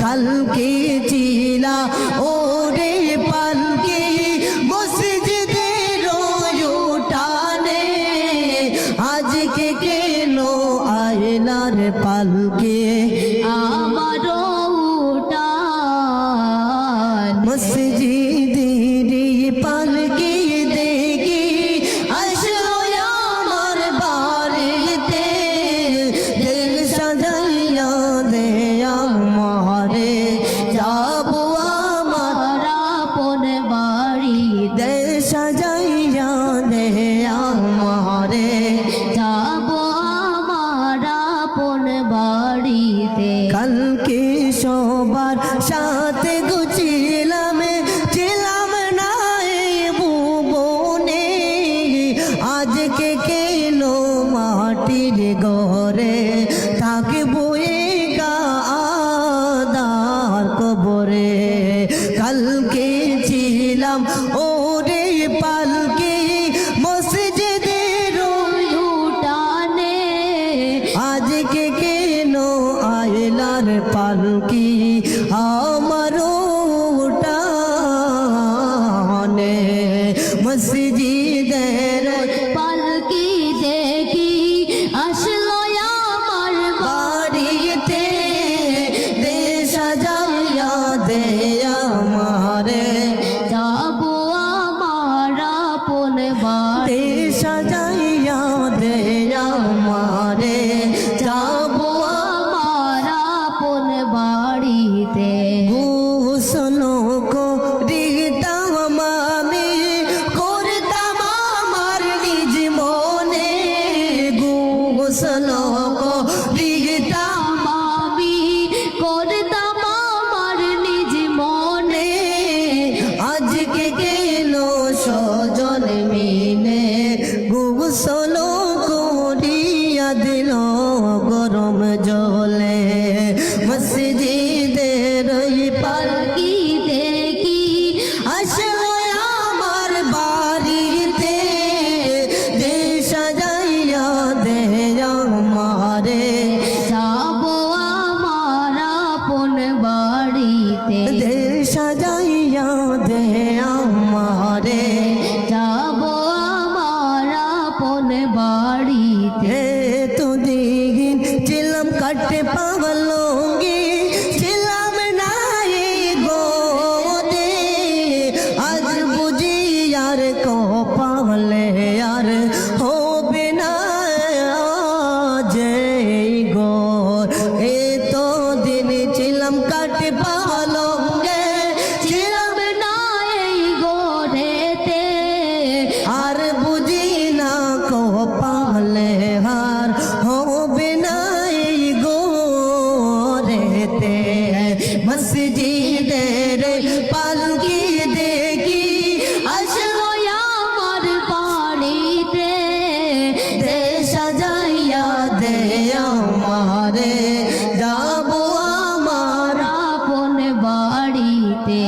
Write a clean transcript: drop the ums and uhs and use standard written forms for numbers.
কালকে চিলা ওরে পালকে মসজিদের উঠানে আজকে কেন আয়লার পালকে আমার উঠান মসজিদের পালকে দেখি আসলো আমার বাড়িতে দিল সাজাইয়া দে আমারে যাবো আমার আপন বাড়িতে দিল সাজাইয়া দে আমারে যাবো আমার আপন বাড়িতে কালকে সবার সাথে গুছিলাম ছিলাম না ভুবনে আজকে কেন মাটির ঘরে থাকবো একা আদার কবরে কালকে ছিলাম ওরে পালকে মসজিদের উঠানে আজকে কেন আয়লার পালকি আমার উঠানে মসজিদের পালকি দেখি আসলো আমার বাড়িতে দে সাজাইয়া দে আমারে যাবো আমার আপন বাড়ি দে সাজাইয়া দে আমারে যাবো আমার আপন বাড়িতে গোসল করিতাম আমি করতাম আমার নিজ মনে গোসল করিতাম আমি করতাম আমার নিজ মনে আজকে কেন সজন মিলে গোসল করিয়া দিল গরম জলে মসজিদের পালকি দেখি আসলো আমার বাড়িতে দে সাজাইয়া দে আমারে যাবো আমার আপন বাড়িতে দে সাজাইয়া দে আমারে যাবো আমার আপন বাড়িতে তো দিন ছিলাম কাটে পাগলঙ্গি ছিলাম না গোদে আজ বুঝি আর কপালে আর হবে না যে গো এ তো দিন ছিলাম কাটে পাগলঙ্গে ছিলাম না এই গোরেতে আর বুঝি না কপালে হার হবে না এই গোরেতে মসজিদের পালকি দেখি আসলো আমার বাড়িতে দে সাজাইয়া দে আমারে যাবো আমার আপন বাড়িতে